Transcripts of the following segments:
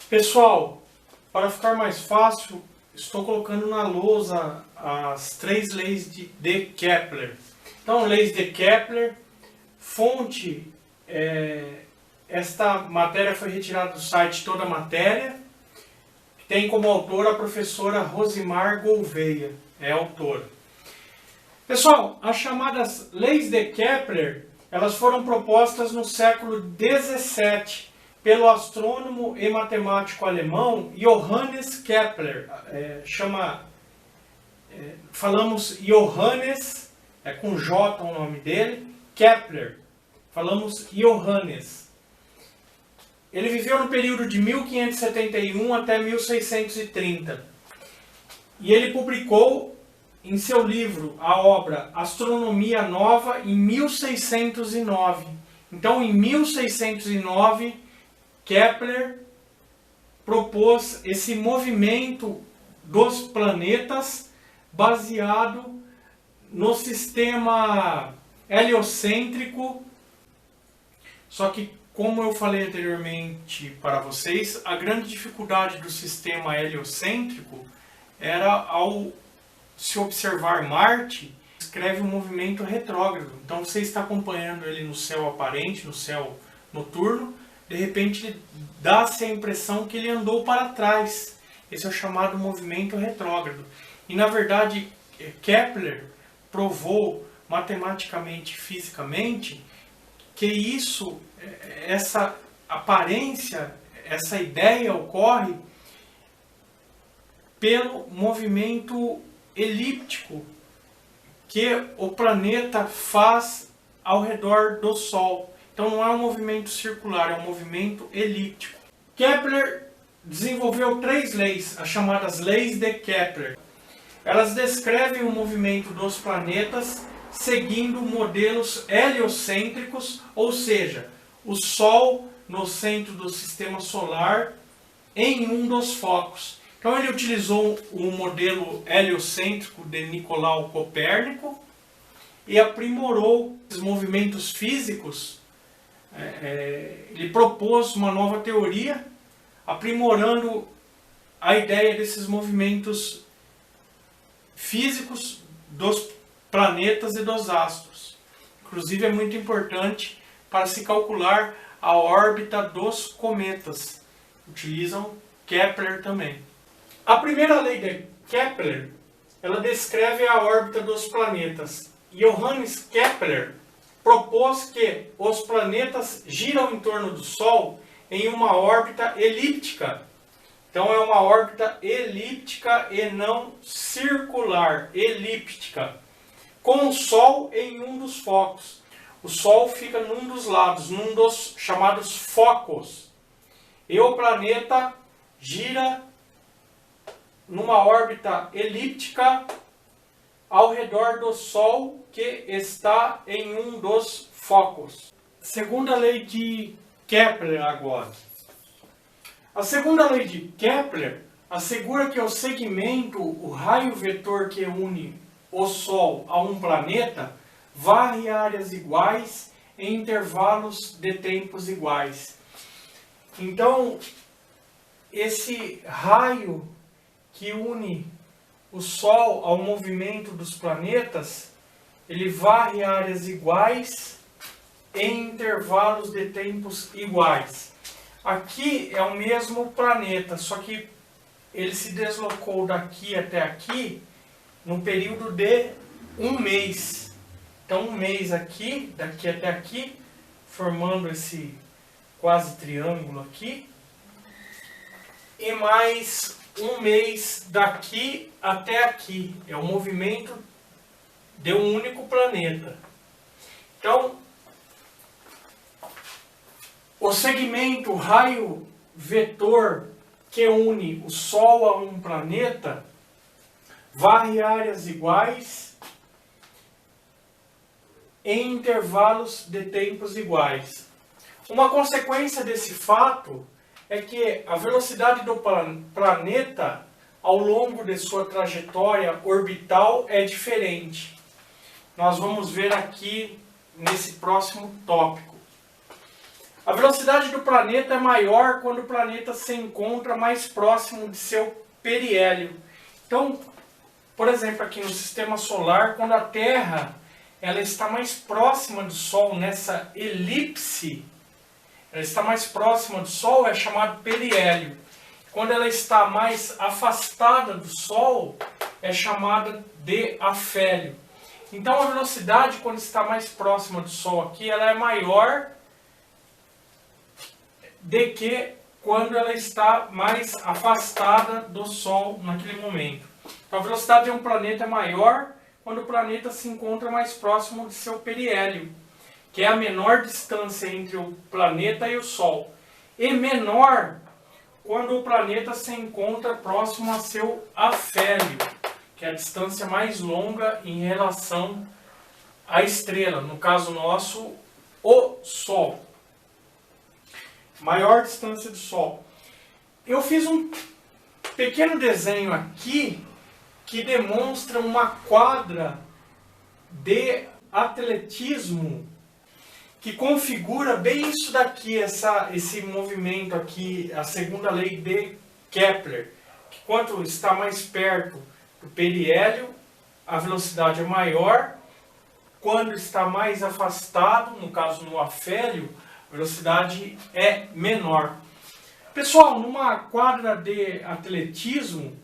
Pessoal, para ficar mais fácil, estou colocando na lousa as três leis de Kepler. Então, leis de Kepler, fonte, esta matéria foi retirada do site Toda Matéria, tem como autora a professora Rosimar Gouveia, é a autora. Pessoal, as chamadas leis de Kepler, elas foram propostas no século XVII pelo astrônomo e matemático alemão Johannes Kepler. Falamos Johannes, com J o nome dele, Kepler. Falamos Johannes. Ele viveu no período de 1571 até 1630. E ele publicou em seu livro a obra Astronomia Nova em 1609. Então, em 1609, Kepler propôs esse movimento dos planetas baseado no sistema heliocêntrico. Só que, como eu falei anteriormente para vocês, a grande dificuldade do sistema heliocêntrico era, ao se observar Marte, escreve um movimento retrógrado. Então você está acompanhando ele no céu aparente, no céu noturno, de repente dá-se a impressão que ele andou para trás. Esse é o chamado movimento retrógrado. E na verdade Kepler provou matematicamente, fisicamente, que essa aparência, essa ideia ocorre pelo movimento elíptico que o planeta faz ao redor do Sol. Então não é um movimento circular, é um movimento elíptico. Kepler desenvolveu três leis, as chamadas leis de Kepler. Elas descrevem o movimento dos planetas seguindo modelos heliocêntricos, ou seja, o Sol no centro do sistema solar em um dos focos. Então ele utilizou o modelo heliocêntrico de Nicolau Copérnico e aprimorou os movimentos físicos. Ele propôs uma nova teoria, aprimorando a ideia desses movimentos físicos dos planetas e dos astros. Inclusive é muito importante para se calcular a órbita dos cometas. Utilizam Kepler também. A primeira lei de Kepler, ela descreve a órbita dos planetas. Johannes Kepler propôs que os planetas giram em torno do Sol em uma órbita elíptica. Então é uma órbita elíptica e não circular, elíptica, com o Sol em um dos focos. O Sol fica num dos lados, num dos chamados focos. E o planeta gira numa órbita elíptica ao redor do Sol, que está em um dos focos. Segunda lei de Kepler agora. A segunda lei de Kepler assegura que o segmento, o raio vetor que une o Sol a um planeta, varre áreas iguais em intervalos de tempos iguais. Então, esse raio que une o Sol ao movimento dos planetas, ele varre áreas iguais em intervalos de tempos iguais. Aqui é o mesmo planeta, só que ele se deslocou daqui até aqui num período de um mês. Então um mês aqui, daqui até aqui, formando esse quase triângulo aqui, e mais um mês daqui até aqui. É o movimento de um único planeta. Então, o segmento, o raio vetor que une o Sol a um planeta, varre áreas iguais em intervalos de tempos iguais. Uma consequência desse fato é que a velocidade do planeta ao longo de sua trajetória orbital é diferente. Nós vamos ver aqui nesse próximo tópico. A velocidade do planeta é maior quando o planeta se encontra mais próximo de seu periélio. Então, por exemplo, aqui no sistema solar, quando a Terra ela está mais próxima do Sol, nessa elipse, ela está mais próxima do Sol, é chamado periélio. Quando ela está mais afastada do Sol, é chamada de afélio. Então a velocidade, quando está mais próxima do Sol aqui, ela é maior do que quando ela está mais afastada do Sol naquele momento. Então a velocidade de um planeta é maior quando o planeta se encontra mais próximo de seu periélio, que é a menor distância entre o planeta e o Sol, e menor quando o planeta se encontra próximo a seu afélio, que é a distância mais longa em relação à estrela, no caso nosso, o Sol. Maior distância do Sol. Eu fiz um pequeno desenho aqui que demonstra uma quadra de atletismo que configura bem isso daqui, esse movimento aqui, a segunda lei de Kepler, que quanto está mais perto do periélio, a velocidade é maior, quando está mais afastado, no caso no afélio, a velocidade é menor. Pessoal, numa quadra de atletismo,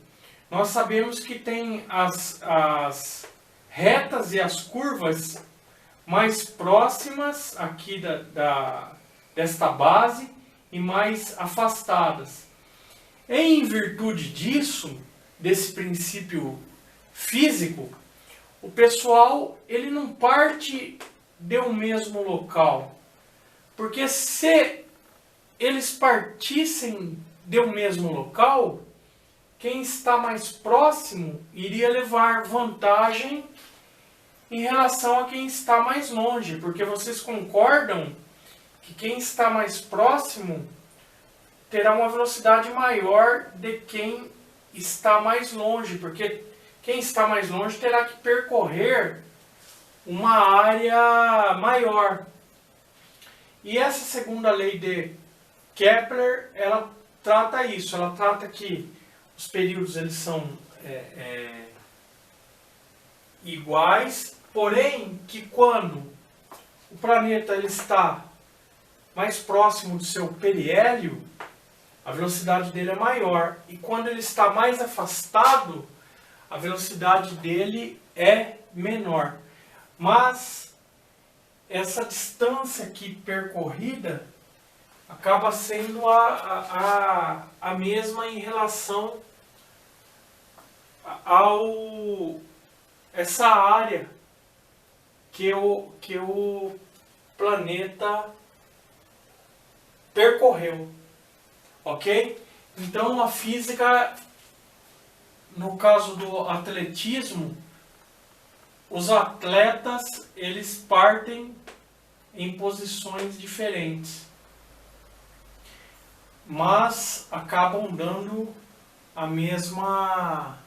nós sabemos que tem as retas e as curvas mais próximas aqui desta base e mais afastadas. Em virtude disso, desse princípio físico, o pessoal ele não parte de um mesmo local. Porque se eles partissem de um mesmo local, quem está mais próximo iria levar vantagem em relação a quem está mais longe, porque vocês concordam que quem está mais próximo terá uma velocidade maior de quem está mais longe, porque quem está mais longe terá que percorrer uma área maior. E essa segunda lei de Kepler, ela trata isso, ela trata que os períodos eles são iguais, porém que quando o planeta ele está mais próximo do seu periélio, a velocidade dele é maior, e quando ele está mais afastado, a velocidade dele é menor. Mas essa distância aqui percorrida acaba sendo a mesma em relação essa área que o planeta percorreu, ok? Então a física, no caso do atletismo, os atletas eles partem em posições diferentes, mas acabam dando a mesma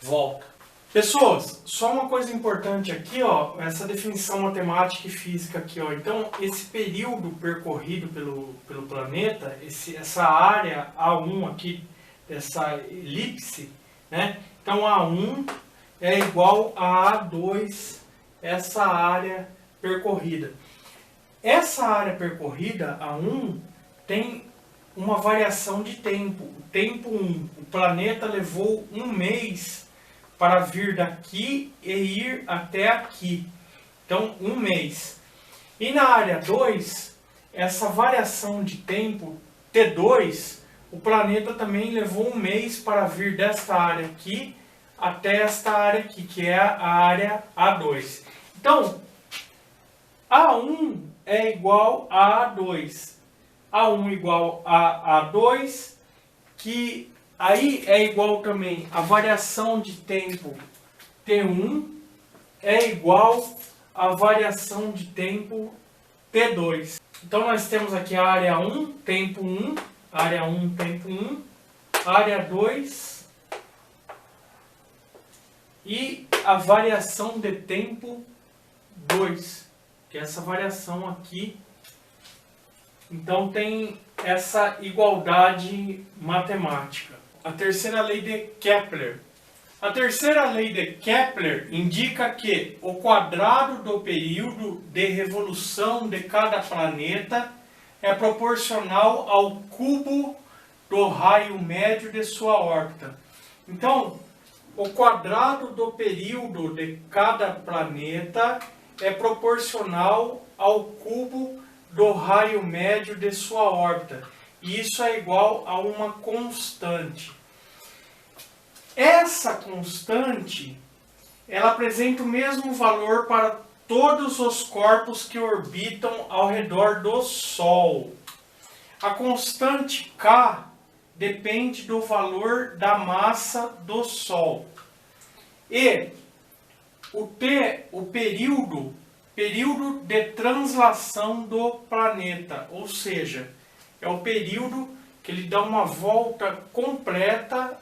volta. Pessoas, só uma coisa importante aqui, ó, essa definição matemática e física aqui, ó. Então, esse período percorrido pelo planeta, essa área A1 aqui, dessa elipse, né? Então, A1 é igual a A2, essa área percorrida. Essa área percorrida, A1, tem uma variação de tempo. O tempo 1, o planeta levou 1 mês para vir daqui e ir até aqui. Então, 1 mês. E na área 2, essa variação de tempo, T2, o planeta também levou 1 mês para vir desta área aqui até esta área aqui, que é a área A2. Então, A1 é igual a A2. A1 igual a A2, que aí é igual também a variação de tempo T1 é igual a variação de tempo T2. Então nós temos aqui a área 1, tempo 1, área 1, tempo 1, área 2 e a variação de tempo 2, que é essa variação aqui Então tem essa igualdade matemática. A terceira lei de Kepler. A terceira lei de Kepler indica que o quadrado do período de revolução de cada planeta é proporcional ao cubo do raio médio de sua órbita. Então, o quadrado do período de cada planeta é proporcional ao cubo do raio médio de sua órbita. E isso é igual a uma constante. Essa constante, ela apresenta o mesmo valor para todos os corpos que orbitam ao redor do Sol. A constante K depende do valor da massa do Sol. E o período de translação do planeta, ou seja, é o período que ele dá uma volta completa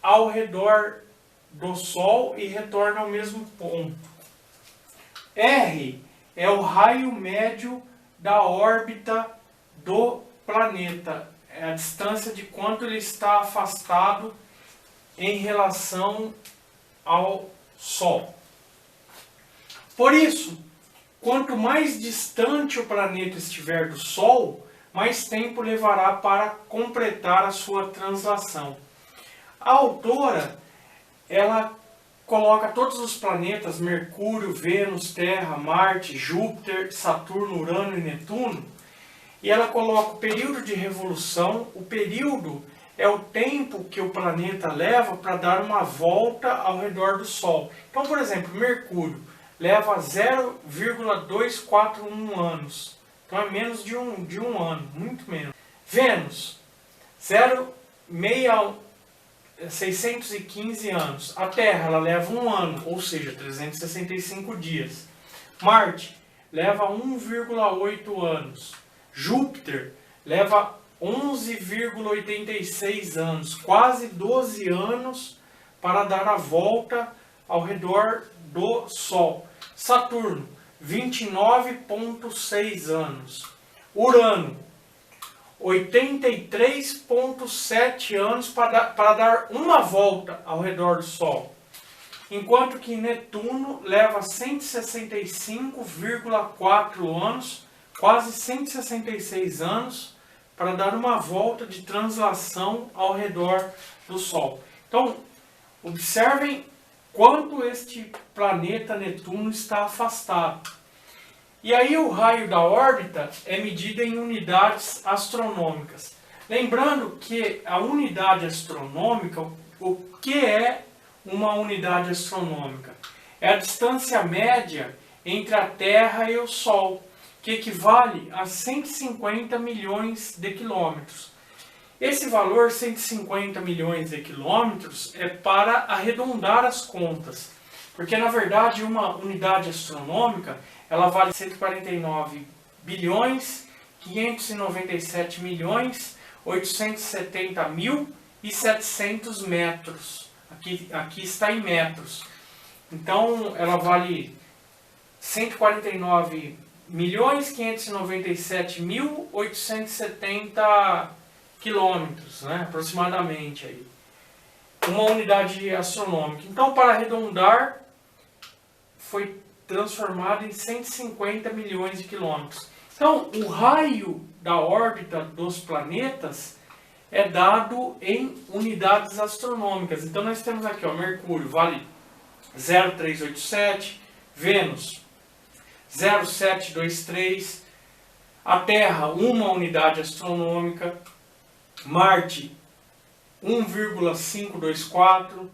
ao redor do Sol e retorna ao mesmo ponto. R é o raio médio da órbita do planeta, é a distância de quanto ele está afastado em relação ao Sol. Por isso, quanto mais distante o planeta estiver do Sol, mais tempo levará para completar a sua translação. A autora, ela coloca todos os planetas, Mercúrio, Vênus, Terra, Marte, Júpiter, Saturno, Urano e Netuno, e ela coloca o período de revolução. O período é o tempo que o planeta leva para dar uma volta ao redor do Sol. Então, por exemplo, Mercúrio leva 0,241 anos. Então é menos de um ano, muito menos. Vênus, 615 anos. A Terra ela leva um ano, ou seja, 365 dias. Marte leva 1,8 anos. Júpiter leva 11,86 anos, quase 12 anos para dar a volta ao redor do Sol. Saturno, 29,6 anos. Urano, 83,7 anos para dar uma volta ao redor do Sol. Enquanto que Netuno leva 165,4 anos, quase 166 anos, para dar uma volta de translação ao redor do Sol. Então, observem quanto este planeta Netuno está afastado. E aí o raio da órbita é medido em unidades astronômicas. Lembrando que a unidade astronômica, o que é uma unidade astronômica? É a distância média entre a Terra e o Sol, que equivale a 150 milhões de quilômetros. Esse valor, 150 milhões de quilômetros, é para arredondar as contas. Porque, na verdade, uma unidade astronômica, ela vale 149 bilhões, 597 milhões, 870 mil e 700 metros. Aqui está em metros. Então, ela vale 149 milhões, 597 mil, 870 quilômetros, né, aproximadamente. Aí. Uma unidade astronômica. Então, para arredondar, foi transformado em 150 milhões de quilômetros. Então, o raio da órbita dos planetas é dado em unidades astronômicas. Então, nós temos aqui, ó, Mercúrio vale 0,387, Vênus 0,723, a Terra, uma unidade astronômica, Marte 1,524,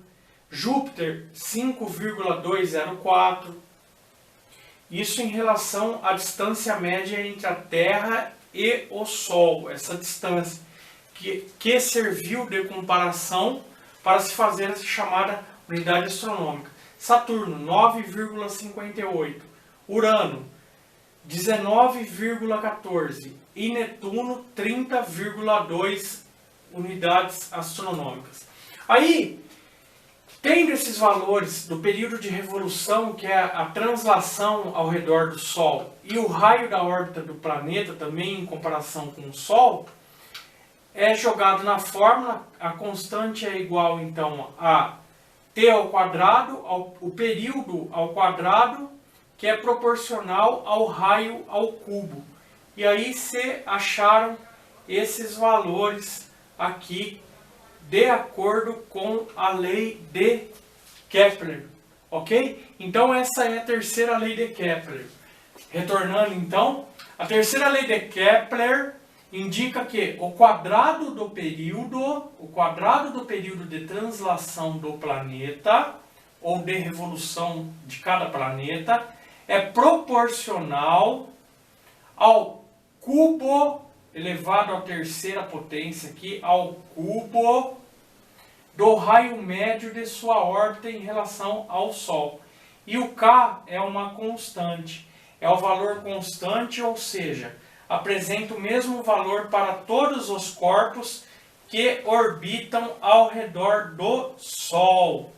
Júpiter 5,204. Isso em relação à distância média entre a Terra e o Sol, essa distância que serviu de comparação para se fazer essa chamada unidade astronômica. Saturno 9,58, Urano 19,14 e Netuno 30,2 unidades astronômicas. Aí, Tendo esses valores do período de revolução, que é a translação ao redor do Sol, e o raio da órbita do planeta também em comparação com o Sol, é jogado na fórmula, a constante é igual então a t ao quadrado, o período ao quadrado, que é proporcional ao raio ao cubo. E aí se acharam esses valores aqui de acordo com a lei de Kepler, ok? Então essa é a terceira lei de Kepler. Retornando então, a terceira lei de Kepler indica que o quadrado do período de translação do planeta, ou de revolução de cada planeta, é proporcional ao cubo elevado à terceira potência aqui, ao cubo do raio médio de sua órbita em relação ao Sol. E o K é uma constante, é o valor constante, ou seja, apresenta o mesmo valor para todos os corpos que orbitam ao redor do Sol.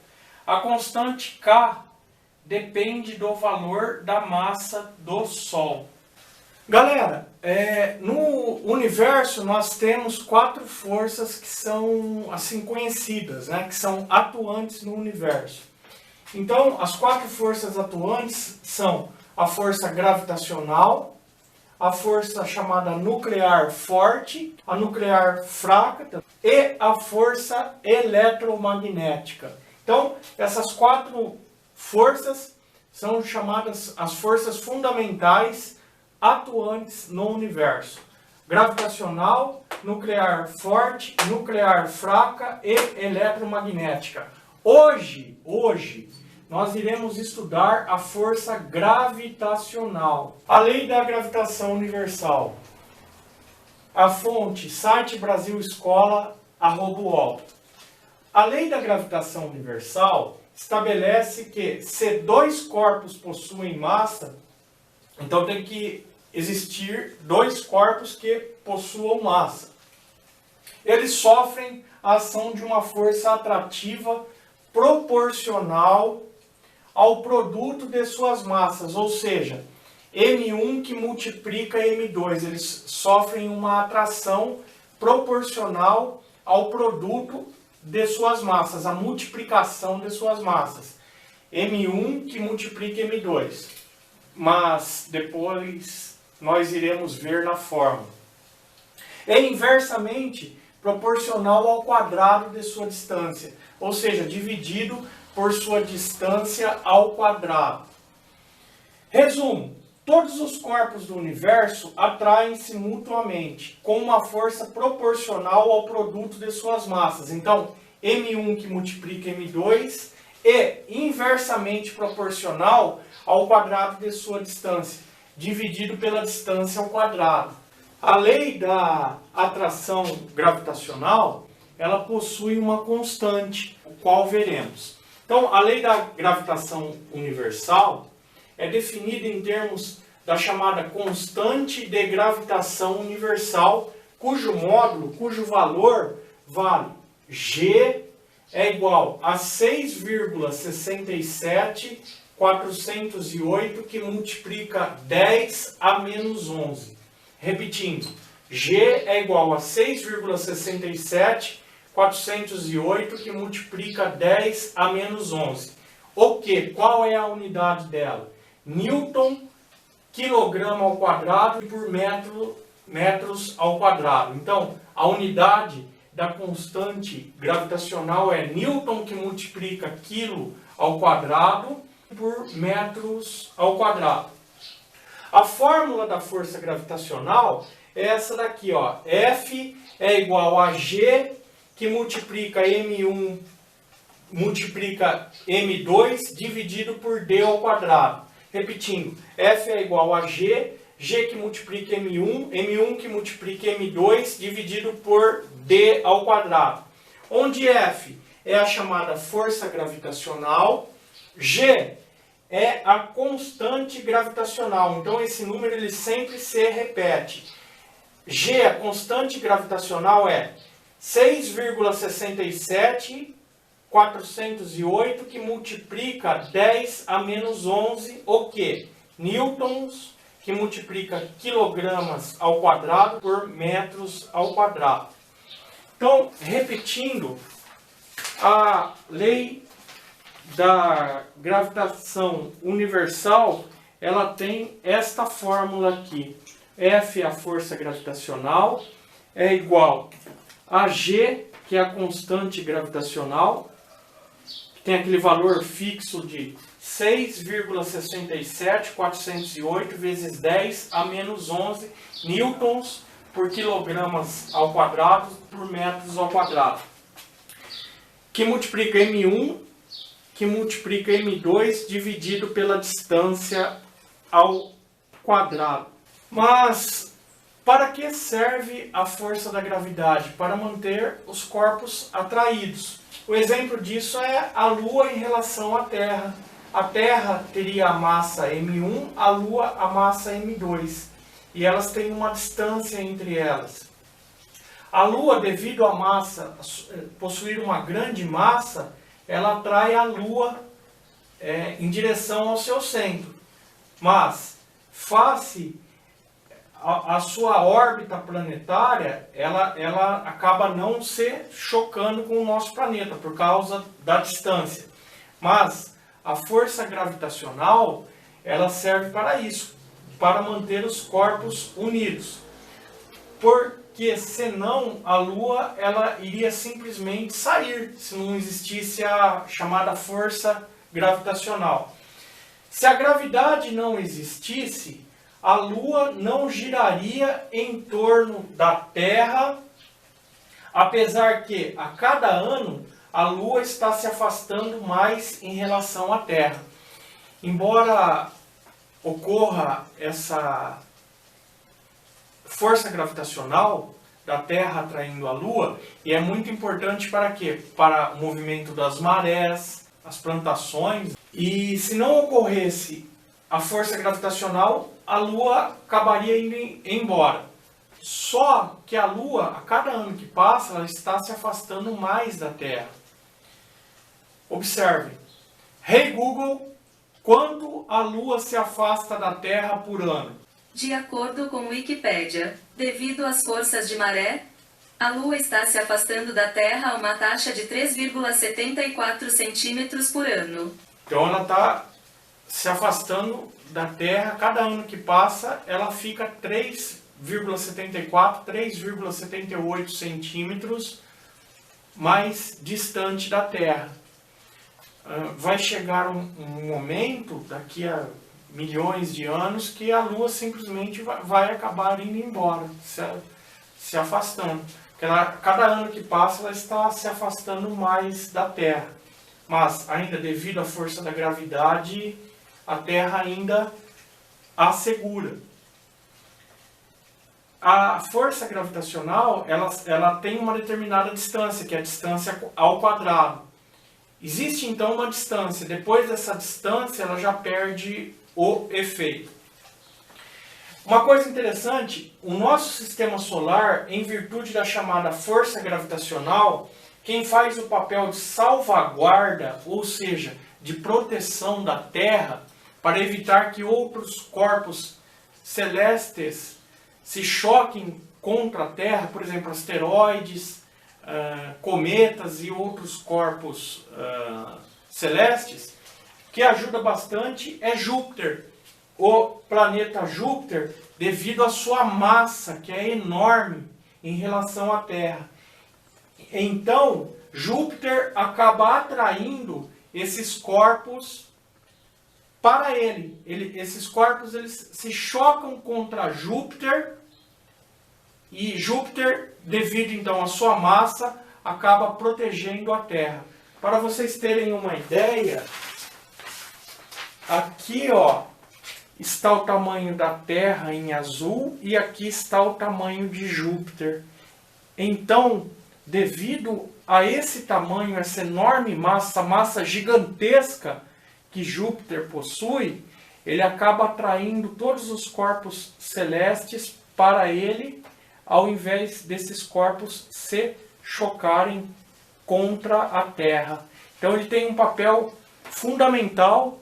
A constante K depende do valor da massa do Sol. Galera, no universo nós temos 4 forças que são assim conhecidas, né, que são atuantes no universo. Então, as 4 forças atuantes são a força gravitacional, a força chamada nuclear forte, a nuclear fraca e a força eletromagnética. Então, essas 4 forças são chamadas as forças fundamentais atuantes no universo: gravitacional, nuclear forte, nuclear fraca e eletromagnética. Hoje nós iremos estudar a força gravitacional. A lei da gravitação universal. A fonte, site Brasil Escola, @UOL. A lei da gravitação universal estabelece que se 2 corpos possuem massa, então tem que existir 2 corpos que possuam massa. Eles sofrem a ação de uma força atrativa proporcional ao produto de suas massas, ou seja, M1 que multiplica M2, eles sofrem uma atração proporcional ao produto de suas massas, a multiplicação de suas massas. M1 que multiplica M2, mas depois nós iremos ver na fórmula. É inversamente proporcional ao quadrado de sua distância, ou seja, dividido por sua distância ao quadrado. Resumo: todos os corpos do universo atraem-se mutuamente com uma força proporcional ao produto de suas massas. Então, M1 que multiplica M2 é inversamente proporcional ao quadrado de sua distância, dividido pela distância ao quadrado. A lei da atração gravitacional, ela possui uma constante, o qual veremos. Então, a lei da gravitação universal é definida em termos da chamada constante de gravitação universal, cujo valor vale G é igual a 6,67408 que multiplica 10 a menos 11. Repetindo, G é igual a 6,67408 que multiplica 10 a menos 11. O que? Qual é a unidade dela? Newton, quilograma ao quadrado por metros ao quadrado. Então, a unidade da constante gravitacional é Newton que multiplica quilo ao quadrado por metros ao quadrado. A fórmula da força gravitacional é essa daqui, ó. F é igual a G que multiplica M1 multiplica M2 dividido por D ao quadrado. Repetindo, F é igual a G, G que multiplica M1, M1 que multiplica M2 dividido por D ao quadrado. Onde F é a chamada força gravitacional, G é a constante gravitacional. Então esse número ele sempre se repete. G, a constante gravitacional, é 6,67 408 que multiplica 10 a menos 11, o quê? Newtons, que multiplica quilogramas ao quadrado por metros ao quadrado. Então, repetindo, a lei da gravitação universal, ela tem esta fórmula aqui. F é a força gravitacional, é igual a G, que é a constante gravitacional, que tem aquele valor fixo de 6,67408 vezes 10 a menos 11 newtons por quilogramas ao quadrado por metros ao quadrado, que multiplica M1, que multiplica M2 dividido pela distância ao quadrado. Mas para que serve a força da gravidade? Para manter os corpos atraídos. O exemplo disso é a Lua em relação à Terra. A Terra teria a massa M1, a Lua a massa M2. E elas têm uma distância entre elas. A Lua, devido à massa, possuir uma grande massa, ela atrai a Lua em direção ao seu centro. Mas, face a sua órbita planetária, ela acaba não se chocando com o nosso planeta por causa da distância. Mas a força gravitacional, ela serve para isso, para manter os corpos unidos. Porque senão a Lua ela iria simplesmente sair, se não existisse a chamada força gravitacional. Se a gravidade não existisse, a Lua não giraria em torno da Terra, apesar que a cada ano a Lua está se afastando mais em relação à Terra. Embora ocorra essa força gravitacional da Terra atraindo a Lua, e é muito importante para quê? Para o movimento das marés, as plantações, e se não ocorresse a força gravitacional, a Lua acabaria indo embora. Só que a Lua, a cada ano que passa, ela está se afastando mais da Terra. Observe. Hey Google, quanto a Lua se afasta da Terra por ano? De acordo com Wikipédia, devido às forças de maré, a Lua está se afastando da Terra a uma taxa de 3,74 centímetros por ano. Então ela está se afastando da Terra, cada ano que passa, ela fica 3,74, 3,78 centímetros mais distante da Terra. Vai chegar um momento, daqui a milhões de anos, que a Lua simplesmente vai acabar indo embora, se afastando. Porque cada ano que passa, ela está se afastando mais da Terra. Mas, ainda devido à força da gravidade, a Terra ainda a segura. A força gravitacional, ela tem uma determinada distância, que é a distância ao quadrado. Existe então uma distância. Depois dessa distância, ela já perde o efeito. Uma coisa interessante, o nosso sistema solar, em virtude da chamada força gravitacional, quem faz o papel de salvaguarda, ou seja, de proteção da Terra, para evitar que outros corpos celestes se choquem contra a Terra, por exemplo, asteroides, cometas e outros corpos celestes, que ajuda bastante é Júpiter. O planeta Júpiter, devido à sua massa, que é enorme em relação à Terra. Então, Júpiter acaba atraindo esses corpos para ele. Esses corpos eles se chocam contra Júpiter, e Júpiter, devido então à sua massa, acaba protegendo a Terra. Para vocês terem uma ideia, aqui está o tamanho da Terra em azul e aqui está o tamanho de Júpiter. Então, devido a esse tamanho, essa enorme massa gigantesca que Júpiter possui, ele acaba atraindo todos os corpos celestes para ele, ao invés desses corpos se chocarem contra a Terra. Então ele tem um papel fundamental,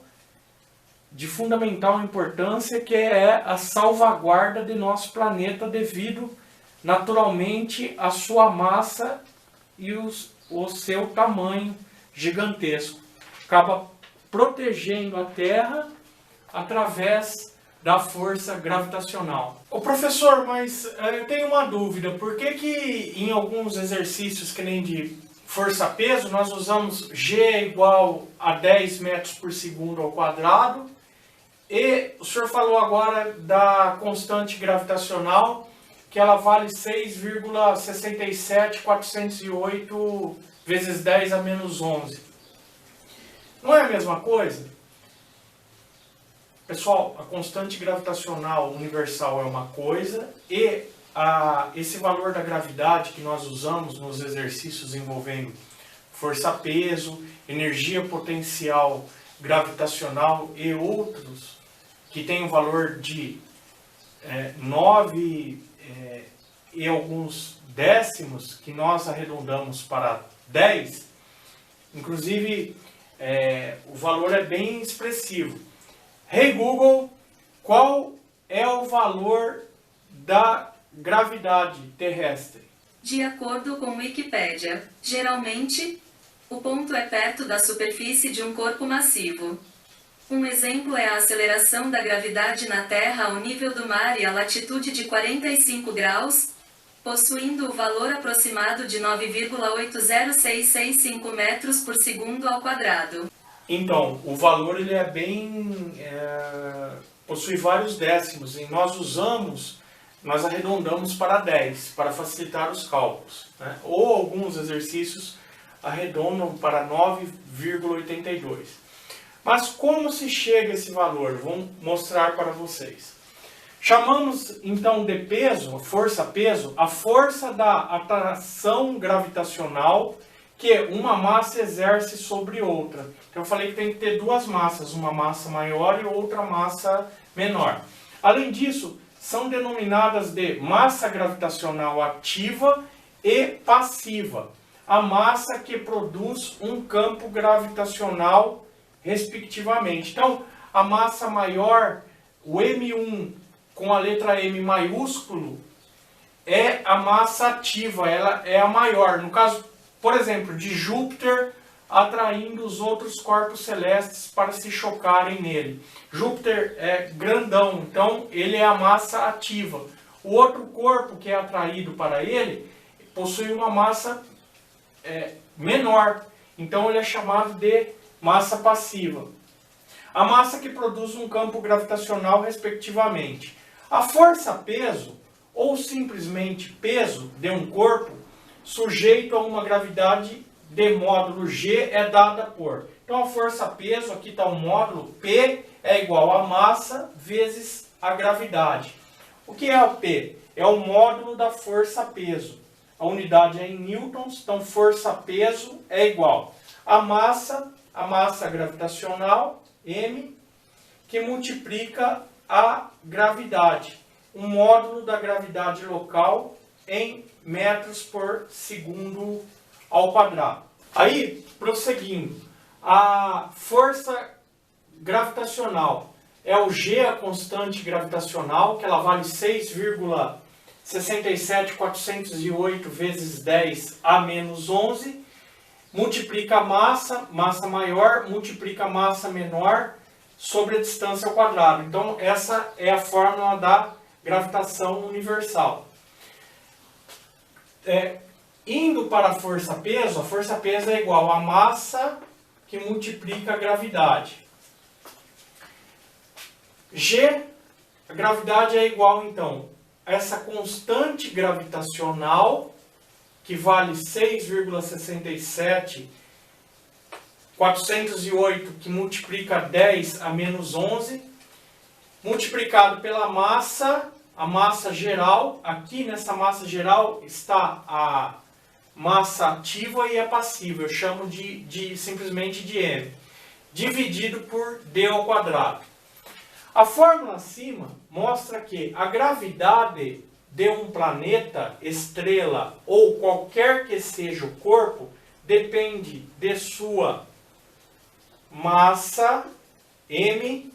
de fundamental importância, que é a salvaguarda de nosso planeta devido naturalmente à sua massa e o seu tamanho gigantesco. Acaba protegendo a Terra através da força gravitacional. Ô professor, mas eu tenho uma dúvida. Por que em alguns exercícios que nem de força-peso nós usamos G igual a 10 metros por segundo ao quadrado e o senhor falou agora da constante gravitacional que ela vale 6,67408 vezes 10 a menos 11. Não é a mesma coisa? Pessoal, a constante gravitacional universal é uma coisa e esse valor da gravidade que nós usamos nos exercícios envolvendo força-peso, energia potencial gravitacional e outros, que tem um valor de 9 e alguns décimos, que nós arredondamos para 10, inclusive o valor é bem expressivo. Hey Google, qual é o valor da gravidade terrestre? De acordo com Wikipédia, geralmente, o ponto é perto da superfície de um corpo massivo. Um exemplo é a aceleração da gravidade na Terra ao nível do mar e a latitude de 45 graus, possuindo o valor aproximado de 9,80665 metros por segundo ao quadrado. Então, o valor ele é possui vários décimos e nós arredondamos para 10 para facilitar os cálculos, né? Ou alguns exercícios arredondam para 9,82. Mas como se chega a esse valor? Vou mostrar para vocês. Chamamos então de peso, força-peso, a força da atração gravitacional que uma massa exerce sobre outra. Então eu falei que tem que ter duas massas, uma massa maior e outra massa menor. Além disso, são denominadas de massa gravitacional ativa e passiva. A massa que produz um campo gravitacional, respectivamente. Então, a massa maior, o M1 com a letra M maiúsculo, é a massa ativa, ela é a maior. No caso, por exemplo, de Júpiter atraindo os outros corpos celestes para se chocarem nele. Júpiter é grandão, então ele é a massa ativa. O outro corpo que é atraído para ele possui uma massa menor, então ele é chamado de massa passiva. A massa que produz um campo gravitacional, respectivamente. A força-peso, ou simplesmente peso de um corpo, sujeito a uma gravidade de módulo G é dada por. Então a força-peso, aqui está o módulo, P é igual a massa vezes a gravidade. O que é o P? É o módulo da força-peso. A unidade é em newtons, então força-peso é igual a massa gravitacional, M, que multiplica a gravidade. Um módulo da gravidade local em metros por segundo ao quadrado. Aí, prosseguindo, a força gravitacional é o G, a constante gravitacional, que ela vale 6,67408 vezes 10 a menos 11, multiplica a massa maior, multiplica a massa menor sobre a distância ao quadrado. Então, essa é a fórmula da gravitação universal. Indo para a força-peso é igual a massa que multiplica a gravidade. G, a gravidade é igual, então, a essa constante gravitacional, que vale 6,67408, que multiplica 10 a menos 11, multiplicado pela massa, a massa geral. Aqui nessa massa geral está a massa ativa e a passiva, eu chamo simplesmente de M, dividido por D ao quadrado. A fórmula acima mostra que a gravidade de um planeta, estrela ou qualquer que seja o corpo, depende de sua massa M,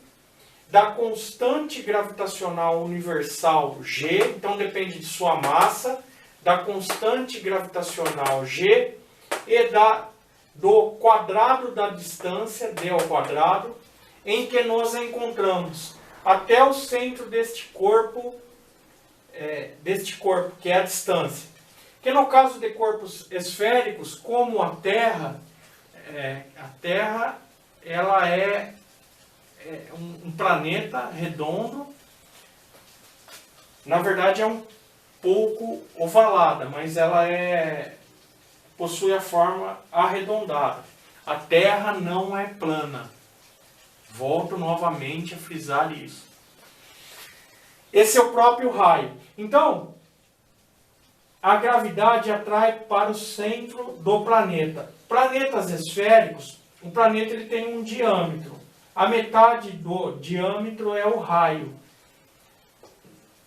da constante gravitacional universal G, então depende de sua massa, da constante gravitacional G e do quadrado da distância, d ao quadrado, em que nós encontramos até o centro deste corpo, que é a distância. Que no caso de corpos esféricos, como a Terra ela é um planeta redondo. Na verdade é um pouco ovalada, mas ela possui a forma arredondada. A Terra não é plana. Volto novamente a frisar isso. Esse é o próprio raio. Então, a gravidade atrai para o centro do planeta. Planetas esféricos, o planeta ele tem um diâmetro. A metade do diâmetro é o raio.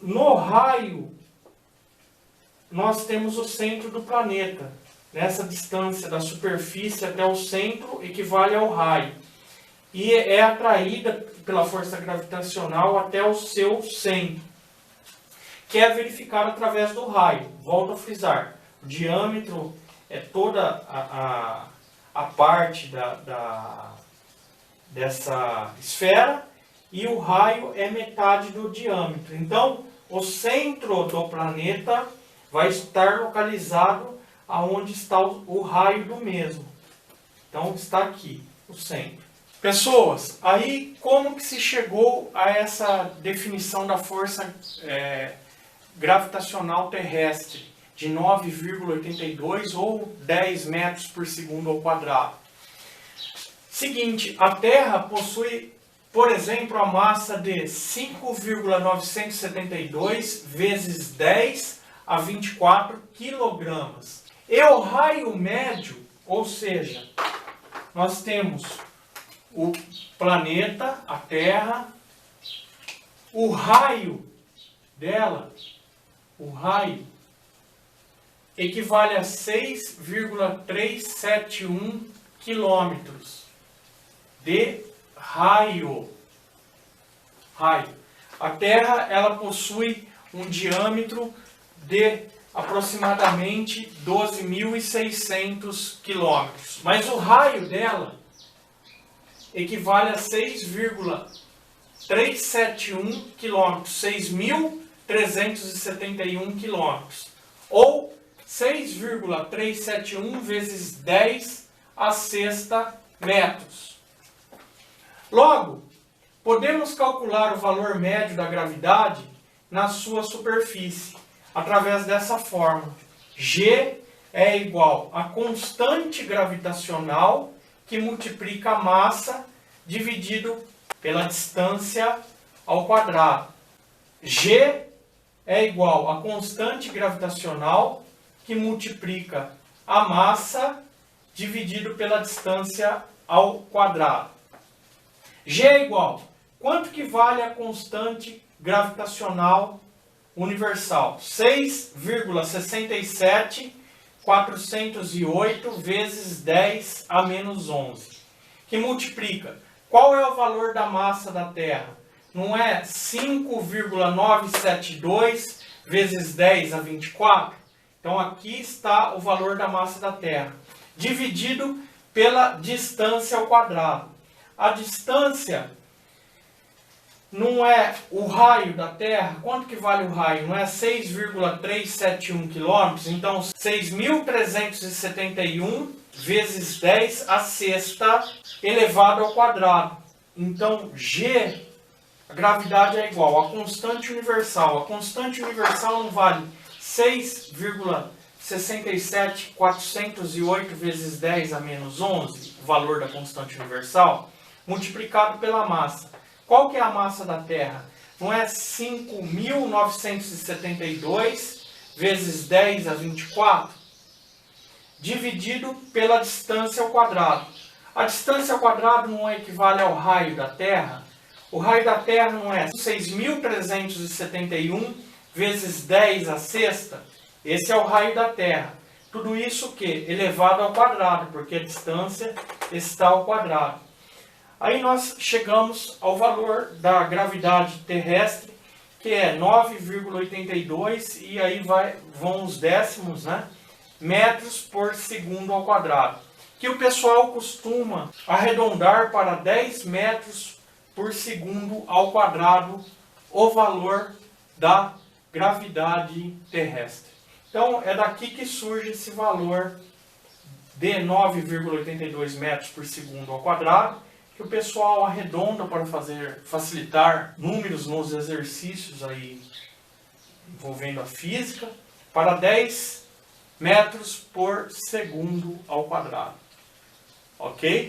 No raio, nós temos o centro do planeta. Nessa distância da superfície até o centro equivale ao raio. E é atraída pela força gravitacional até o seu centro, que é verificado através do raio. Volto a frisar. O diâmetro é toda a parte dessa esfera e o raio é metade do diâmetro. Então, o centro do planeta vai estar localizado aonde está o raio do mesmo. Então, está aqui, o centro. Pessoas, aí como que se chegou a essa definição da força gravitacional terrestre de 9,82 ou 10 metros por segundo ao quadrado? Seguinte, a Terra possui, por exemplo, a massa de 5,972 vezes 10 a 24 quilogramas. E o raio médio, ou seja, nós temos o planeta, a Terra, o raio dela, o raio, equivale a 6,371 quilômetros de raio. A Terra ela possui um diâmetro de aproximadamente 12.600 quilômetros, mas o raio dela equivale a 6,371 quilômetros, 6.371 quilômetros, ou 6,371 vezes 10 a sexta metros. Logo, podemos calcular o valor médio da gravidade na sua superfície, através dessa fórmula. G é igual a constante gravitacional que multiplica a massa dividido pela distância ao quadrado. G é igual a constante gravitacional que multiplica a massa dividido pela distância ao quadrado. G é igual, quanto que vale a constante gravitacional universal? 6,67408 vezes 10 a menos 11, que multiplica. Qual é o valor da massa da Terra? Não é 5,972 vezes 10 a 24? Então aqui está o valor da massa da Terra, dividido pela distância ao quadrado. A distância não é o raio da Terra. Quanto que vale o raio? Não é 6,371 quilômetros? Então 6.371 vezes 10 a sexta elevado ao quadrado. Então G, a gravidade é igual a constante universal. A constante universal não vale 6,67408 vezes 10 a menos 11, o valor da constante universal, multiplicado pela massa. Qual que é a massa da Terra? Não é 5.972 vezes 10 a 24? Dividido pela distância ao quadrado. A distância ao quadrado não equivale ao raio da Terra? O raio da Terra não é 6.371 vezes 10 a sexta? Esse é o raio da Terra. Tudo isso o quê? Elevado ao quadrado, porque a distância está ao quadrado. Aí nós chegamos ao valor da gravidade terrestre, que é 9,82, e aí vão os décimos, né? Metros por segundo ao quadrado. Que o pessoal costuma arredondar para 10 metros por segundo ao quadrado o valor da gravidade terrestre. Então é daqui que surge esse valor de 9,82 metros por segundo ao quadrado, que o pessoal arredonda para facilitar números nos exercícios aí envolvendo a física, para 10 metros por segundo ao quadrado. Ok?